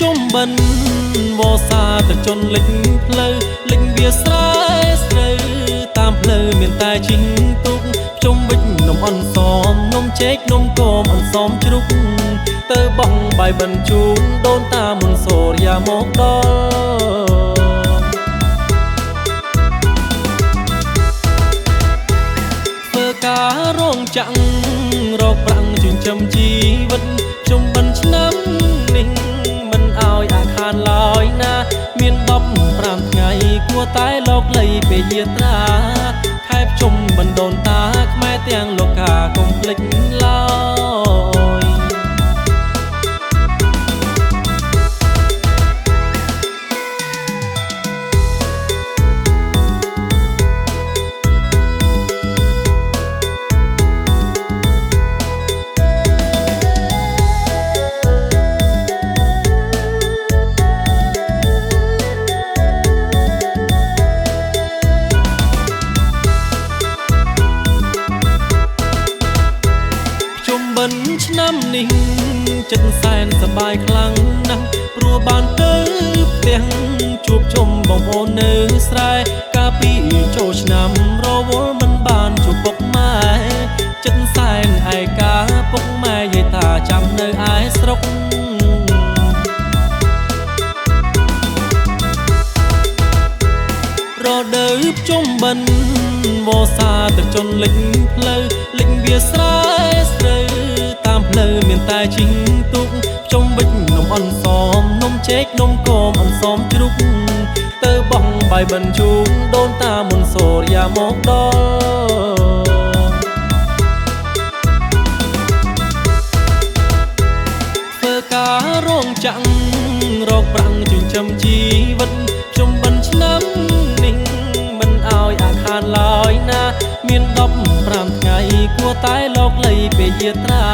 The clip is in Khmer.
ជុំបិណ្ឌវសាទៅជន់លិចផ្លូវលិចវាស្រែស្រូវតាមផ្លូវមានតែជីងទុកជុំវិចនំអន់សមនំចេកនំគមអន់សមជ្រូកទៅបងបាយបិណ្ឌជូនដូនតាមុនសូរយ៉ាមកដល់ធ្វើការរងចាំងរកប្រាំងជញ្ចឹមជីវិតជុំបិណ្ឌឆ្នាំនេះមិនឲ្យអាខានឡើយណាមាន15ថ្ងៃគួរតែលោកលៃពេលយាត្រាខែជុំបិណ្ឌដូនតាខ្មែរទាំងលោកាកុំភ្លេចឡើយបិណ្ឌឆ្នាំនេះចិត្តសែនសប្បាយខ្លាំងណាស់ព្រោះបានទៅផ្ទះជួបជុំបងប្អូននៅស្រែកាលពីចូលឆ្នាំរវល់មិនបានជួបពុកម៉ែចិត្តសែនឯកាពុកម៉ែយាយតាចាំនៅឯស្រុករដូវជុំបិណ្ឌវសាទៅជន់លិចផ្លូវលិចវាស្រែស្រូវតាមផ្លូវមានតែជីងទុកជុំវិចនំអន់សមនំចេកនំគមអន់សមជ្រូកទៅបងបាយបិណ្ឌជូនដូនតាមុនសូរយ៉ាមកដល់ធ្វើការរងចាំងរកប្រាំងជញ្ចឹមជីវិតជុំបិណ្ឌឆ្នាំនេះមិនឲ្យអាខានឡើយណាមាន15ថ្ងៃគួរតែលោកលៃពេលយាត្រា